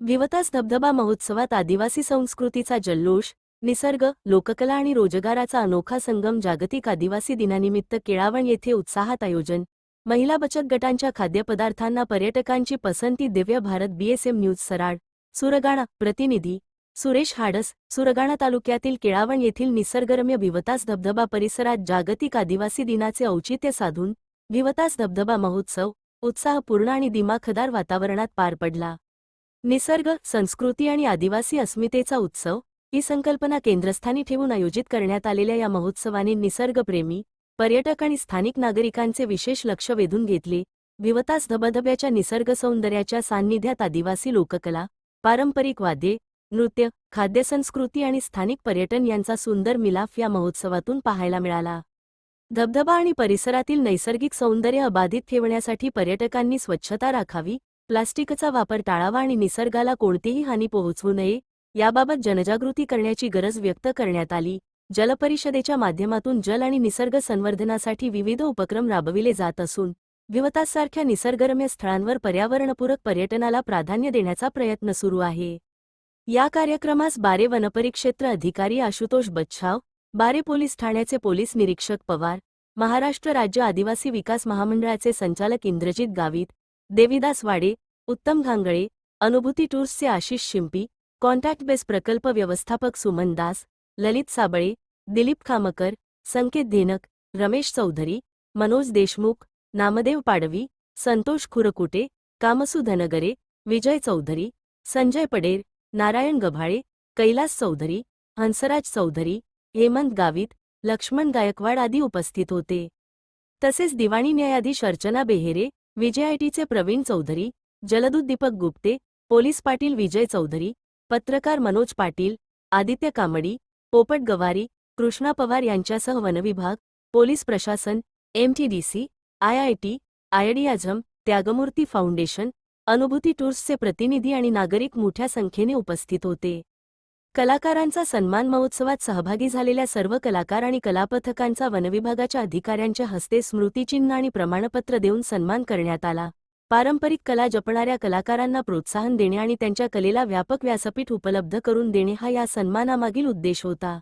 विवतास धबधबा महोत्सवात आदिवासी संस्कृतीचा जल्लोष, निसर्ग, लोककला आणि रोजगाराचा अनोखा संगम. जागतिक आदिवासी दिनानिमित्त केळावण येथे उत्साहात आयोजन. महिला बचत गटांच्या खाद्यपदार्थांना पर्यटकांची पसंती. Divya Bharat BSM news सराड. सुरगाणा. प्रतिनिधी सुरेश हाडस. सुरगाणा तालुक्यातील केळावण येथील निसर्गरम्य विवतास धबधबा परिसरात जागतिक आदिवासी दिनाचे औचित्य साधून विवतास धबधबा महोत्सव उत्साहपूर्ण आणि दिमाखदार वातावरणात पार पडला. निसर्ग, संस्कृती आणि आदिवासी अस्मितेचा उत्सव ही संकल्पना केंद्रस्थानी ठेवून आयोजित करण्यात आलेल्या या महोत्सवाने निसर्गप्रेमी, पर्यटक आणि स्थानिक नागरिकांचे विशेष लक्ष वेधून घेतले. विवतास धबधब्याच्या निसर्गसौंदर्याच्या सान्निध्यात आदिवासी लोककला, पारंपरिक वाद्ये, नृत्य, खाद्यसंस्कृती आणि स्थानिक पर्यटन यांचा सुंदर मिलाफ या महोत्सवातून पाहायला मिळाला. धबधबा आणि परिसरातील नैसर्गिक सौंदर्य अबाधित ठेवण्यासाठी पर्यटकांनी स्वच्छता राखावी, प्लास्टिकचा वापर टाळावा आणि निसर्गाला कोणतीही हानी पोहोचवू नये याबाबत जनजागृती करण्याची गरज व्यक्त करण्यात आली. जलपरिषदेच्या माध्यमातून जल आणि निसर्ग संवर्धनासाठी विविध उपक्रम राबविले जात असून विवतासारख्या निसर्गरम्य स्थळांवर पर्यावरणपूरक पर्यटनाला प्राधान्य देण्याचा प्रयत्न सुरू आहे. या कार्यक्रमास बारे वनपरिक्षेत्र अधिकारी आशुतोष बच्छाव, बारे पोलीस ठाण्याचे पोलीस निरीक्षक पवार, महाराष्ट्र राज्य आदिवासी विकास महामंडळाचे संचालक इंद्रजित गावित, देविदास वाडे, उत्तम घांगळे, अनुभूती टूर्सचे आशिष शिंपी, कॉन्टॅक्ट बेस प्रकल्प व्यवस्थापक सुमन दास, ललित साबळे, दिलीप खामकर, संकेत धेनक, रमेश चौधरी, मनोज देशमुख, नामदेव पाडवी, संतोष खुरकुटे, कामसू धनगरे, विजय चौधरी, संजय पडेर, नारायण गभाळे, कैलास चौधरी, हंसराज चौधरी, हेमंत गावित, लक्ष्मण गायकवाड आदी उपस्थित होते. तसेच दिवाणी न्यायाधीश अर्चना बेहेरे, विजयआयटीचे प्रवीण चौधरी, जलदूत दीपक गुप्ते, पोलीस पाटील विजय चौधरी, पत्रकार मनोज पाटील, आदित्य कामडी, पोपट गवारी, कृष्णा पवार यांच्यासह वनविभाग, पोलीस प्रशासन, एमटीडीसी, आयआयटी, आयडियाझम, त्यागमूर्ती फाउंडेशन, अनुभूती टूर्सचे प्रतिनिधी आणि नागरिक मोठ्या संख्येने उपस्थित होते. कलाकारांचा सन्मान. महोत्सवात सहभागी झालेल्या सर्व कलाकार आणि कलापथकांचा वनविभागाच्या अधिकाऱ्यांच्या हस्ते स्मृतिचिन्ह आणि प्रमाणपत्र देऊन सन्मान करण्यात आला. पारंपरिक कला जपणाऱ्या कलाकारांना प्रोत्साहन देणे आणि त्यांच्या कलेला व्यापक व्यासपीठ उपलब्ध करून देणे हा या सन्मानामागील उद्देश होता.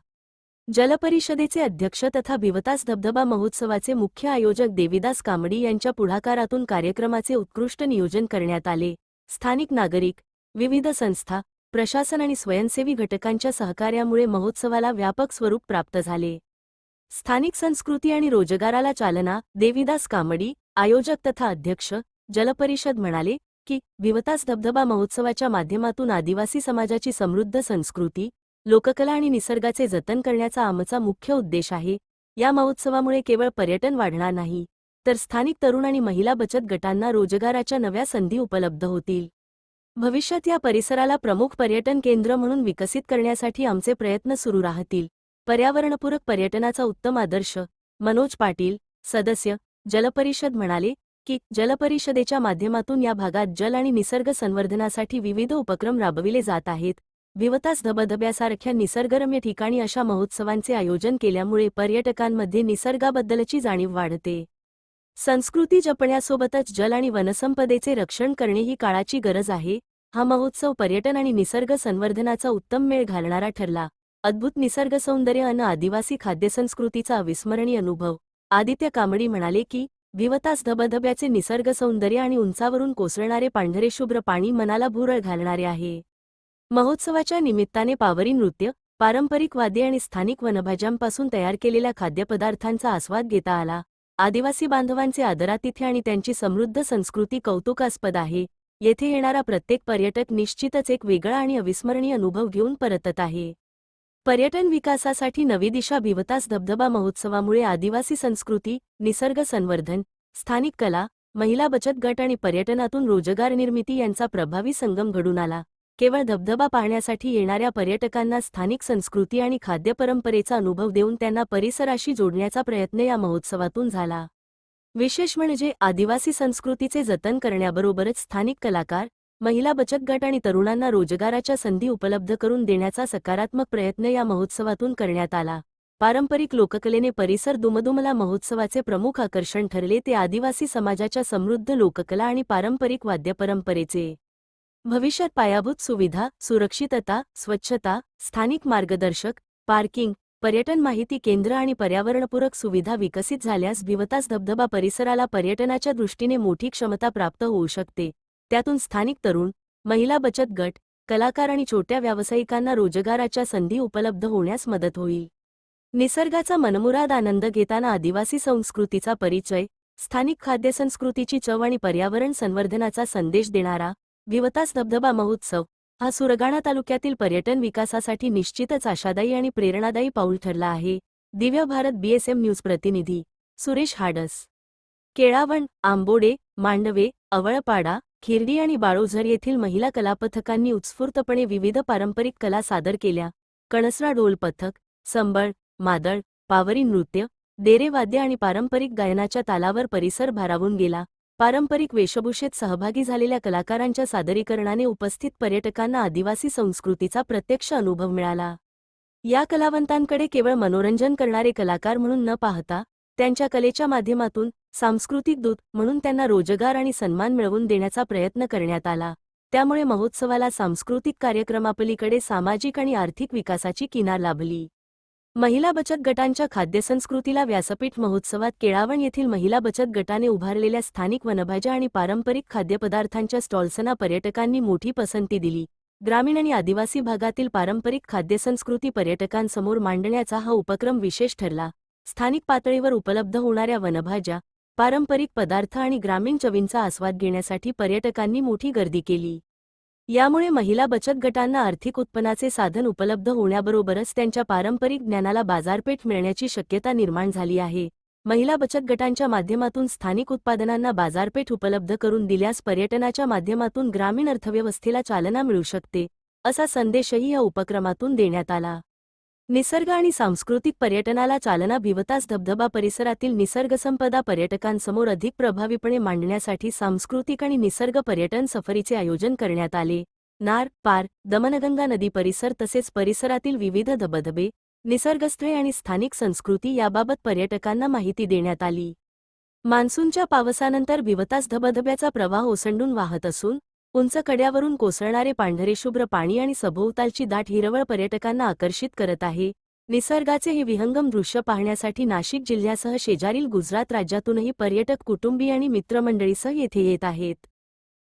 जलपरिषदेचे अध्यक्ष तथा विवतास धबधबा महोत्सवाचे मुख्य आयोजक देविदास कामडी यांच्या पुढाकारातून कार्यक्रमाचे उत्कृष्ट नियोजन करण्यात आले. स्थानिक नागरिक, विविध संस्था, प्रशासन आणि स्वयंसेवी घटकांच्या सहकार्यामुळे महोत्सवाला व्यापक स्वरूप प्राप्त झाले. स्थानिक संस्कृती आणि रोजगाराला चालना. देविदास कामडी, आयोजक तथा अध्यक्ष, जलपरिषद म्हणाले की विवतास धबधबा महोत्सवाच्या माध्यमातून आदिवासी समाजाची समृद्ध संस्कृती, लोककला आणि निसर्गाचे जतन करण्याचा आमचा मुख्य उद्देश आहे. या महोत्सवामुळे केवळ पर्यटन वाढणार नाही, तर स्थानिक तरुण आणि महिला बचत गटांना रोजगाराच्या नव्या संधी उपलब्ध होतील. भविष्यात या परिसराला प्रमुख पर्यटन केंद्र म्हणून विकसित करण्यासाठी आमचे प्रयत्न सुरू राहतील. पर्यावरणपूरक पर्यटनाचा उत्तम आदर्श. मनोज पाटील, सदस्य, जलपरिषद म्हणाले की जलपरिषदेच्या माध्यमातून या भागात जल आणि निसर्ग संवर्धनासाठी विविध उपक्रम राबविले जात आहेत. विवतास धबधब्यासारख्या निसर्गरम्य ठिकाणी अशा महोत्सवांचे आयोजन केल्यामुळे पर्यटकांमध्ये निसर्गाबद्दलची जाणीव वाढते. संस्कृती जपण्यासोबतच जल आणि वनसंपदेचे रक्षण करणे ही काळाची गरज आहे. हा महोत्सव पर्यटन आणि निसर्ग संवर्धनाचा उत्तम मेळ घालणारा ठरला. अद्भुत निसर्ग सौंदर्य आणि आदिवासी खाद्यसंस्कृतीचा अविस्मरणीय अनुभव. आदित्य कामडी म्हणाले की विवतास धबधब्याचे निसर्ग सौंदर्य आणि उंचावरून कोसळणारे पांढरे शुभ्र पाणी मनाला भुरळ घालणारे आहे. महोत्सवाच्या निमित्ताने पावरी नृत्य, पारंपरिक वाद्ये आणि स्थानिक वनभाज्यांपासून तयार केलेल्या खाद्यपदार्थांचा आस्वाद घेता आला. आदिवासी बांधवांचे आदरातिथ्य आणि त्यांची समृद्ध संस्कृती कौतुकास्पद आहे. येथे येणारा प्रत्येक पर्यटक निश्चितच एक वेगळा आणि अविस्मरणीय अनुभव घेऊन परतत आहे. पर्यटन विकासासाठी नवी दिशा. विवतास धबधबा महोत्सवामुळे आदिवासी संस्कृती, निसर्ग संवर्धन, स्थानिक कला, महिला बचत गट आणि पर्यटनातून रोजगार निर्मिती यांचा प्रभावी संगम घडून आला. केवळ धबधबा पाहण्यासाठी येणाऱ्या पर्यटकांना स्थानिक संस्कृती आणि खाद्यपरंपरेचा अनुभव देऊन त्यांना परिसराशी जोडण्याचा प्रयत्न या महोत्सवातून झाला. विशेष म्हणजे आदिवासी संस्कृतीचे जतन करण्याबरोबरच स्थानिक कलाकार, महिला बचत गट आणि तरुणांना रोजगाराच्या संधी उपलब्ध करून देण्याचा सकारात्मक प्रयत्न या महोत्सवातून करण्यात आला. पारंपरिक लोककलेने परिसर दुमदुमला. महोत्सवाचे प्रमुख आकर्षण ठरले ते आदिवासी समाजाच्या समृद्ध लोककला आणि पारंपरिक वाद्यपरंपरेचे भविष्यात पायाभूत सुविधा, सुरक्षितता, स्वच्छता, स्थानिक मार्गदर्शक, पार्किंग, पर्यटन माहिती केंद्र आणि पर्यावरणपूरक सुविधा विकसित झाल्यास भिवतास धबधबा परिसराला पर्यटनाच्या दृष्टीने मोठी क्षमता प्राप्त होऊ शकते. त्यातून स्थानिक तरुण, महिला बचत गट, कलाकार आणि छोट्या व्यावसायिकांना रोजगाराच्या संधी उपलब्ध होण्यास मदत होईल. निसर्गाचा मनमुराद आनंद घेताना आदिवासी संस्कृतीचा परिचय, स्थानिक खाद्यसंस्कृतीची चव आणि पर्यावरण संवर्धनाचा संदेश देणारा भिवतास धबधबा महोत्सव हा सुरगाणा तालुक्यातील पर्यटन विकासासाठी निश्चितच आशादायी आणि प्रेरणादायी पाऊल ठरला आहे. दिव्य भारत BSM न्यूज प्रतिनिधी सुरेश हाडस. केळावण, आंबोडे, मांडवे, अवळपाडा, खिर्डी आणि बाळोझर येथील महिला कलापथकांनी उत्स्फूर्तपणे विविध पारंपरिक कला सादर केल्या. कणसरा ढोल पथक, संबळ, मादळ, पावरी नृत्य, देरे वाद्य आणि पारंपरिक गायनाच्या तालावर परिसर भारावून गेला. पारंपरिक वेशभूषेत सहभागी झालेल्या कलाकारांच्या सादरीकरणाने उपस्थित पर्यटकांना आदिवासी संस्कृतीचा प्रत्यक्ष अनुभव मिळाला. या कलावंतांकडे केवळ मनोरंजन करणारे कलाकार म्हणून न पाहता त्यांच्या कलेच्या माध्यमातून सांस्कृतिक दूत म्हणून त्यांना रोजगार आणि सन्मान मिळवून देण्याचा प्रयत्न करण्यात आला. त्यामुळे महोत्सवाला सांस्कृतिक कार्यक्रमापलीकडे सामाजिक आणि आर्थिक विकासाची किनार लाभली. महिला बचत गटांच्या खाद्यसंस्कृतीला व्यासपीठ महोत्सवात केळावण येथील महिला बचत गटाने उभारलेल्या स्थानिक वनभाज्या आणि पारंपरिक खाद्यपदार्थांच्या स्टॉल्सना पर्यटकांनी मोठी पसंती दिली. ग्रामीण आणि आदिवासी भागातील पारंपरिक खाद्यसंस्कृती पर्यटकांसमोर मांडण्याचा हा उपक्रम विशेष ठरला. स्थानिक पातळीवर उपलब्ध होणाऱ्या वनभाज्या, पारंपरिक पदार्थ आणि ग्रामीण चवींचा आस्वाद घेण्यासाठी पर्यटकांनी मोठी गर्दी केली. यामुळे महिला बचत गटांना आर्थिक उत्पन्नाचे साधन उपलब्ध होण्याबरोबरच त्यांच्या पारंपरिक ज्ञानाला बाजारपेठ मिळण्याची शक्यता निर्माण झाली आहे. महिला बचत गटांच्या माध्यमातून स्थानिक उत्पादनांना बाजारपेठ उपलब्ध करून दिल्यास पर्यटनाच्या माध्यमातून ग्रामीण अर्थव्यवस्थेला चालना मिळू शकते, असा संदेशही या उपक्रमातून देण्यात आला. निसर्ग आणि सांस्कृतिक पर्यटनाला चालना भिवतास धबधबा परिसरातील निसर्गसंपदा पर्यटकांसमोर अधिक प्रभावीपणे मांडण्यासाठी सांस्कृतिक आणि निसर्ग पर्यटन सफरीचे आयोजन करण्यात आले. नार, पार, दमनगंगा नदी परिसर तसेच परिसरातील विविध धबधबे, निसर्गस्थळे आणि स्थानिक संस्कृती याबाबत पर्यटकांना माहिती देण्यात आली. मान्सूनच्या पावसानंतर भिवतास धबधब्याचा प्रवाह ओसंडून वाहत असून उंच कड्यावरून कोसळणारे पांढरेशुभ्र पाणी आणि सभोवतालची दाट हिरवळ पर्यटकांना आकर्षित करत आहे. निसर्गाचे हे विहंगम दृश्य पाहण्यासाठी नाशिक जिल्ह्यासह शेजारील गुजरात राज्यातूनही पर्यटक कुटुंबीय आणि मित्रमंडळीसह येथे येत आहेत.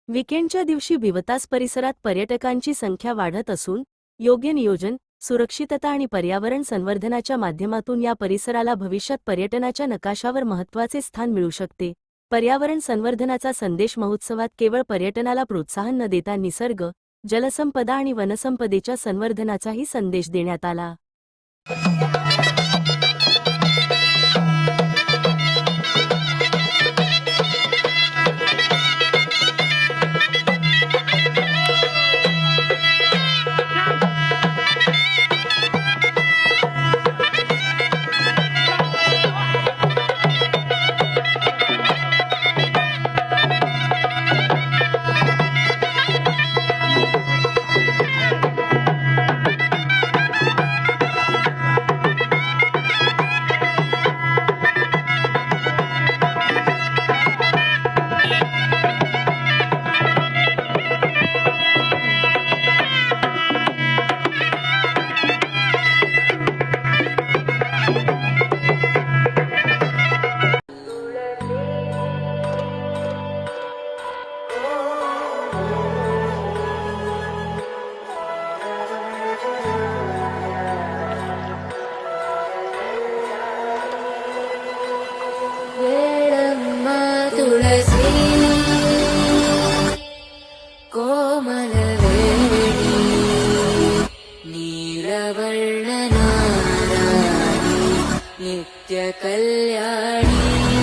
वीकेंडच्या दिवशी भिवतास परिसरात पर्यटकांची संख्या वाढत असून योग्य नियोजन, सुरक्षितता आणि पर्यावरण संवर्धनाच्या माध्यमातून या परिसराला भविष्यात पर्यटनाच्या नकाशावर महत्त्वाचे स्थान मिळू शकते. पर्यावरण संवर्धनाचा संदेश महोत्सवात केवळ पर्यटनाला प्रोत्साहन न देता निसर्ग, जलसंपदा आणि वनसंपदेच्या संवर्धनाचाही संदेश देण्यात आला. तुळसी कोमलवेणी नीलवर्णनारायणी नित्यकल्याणी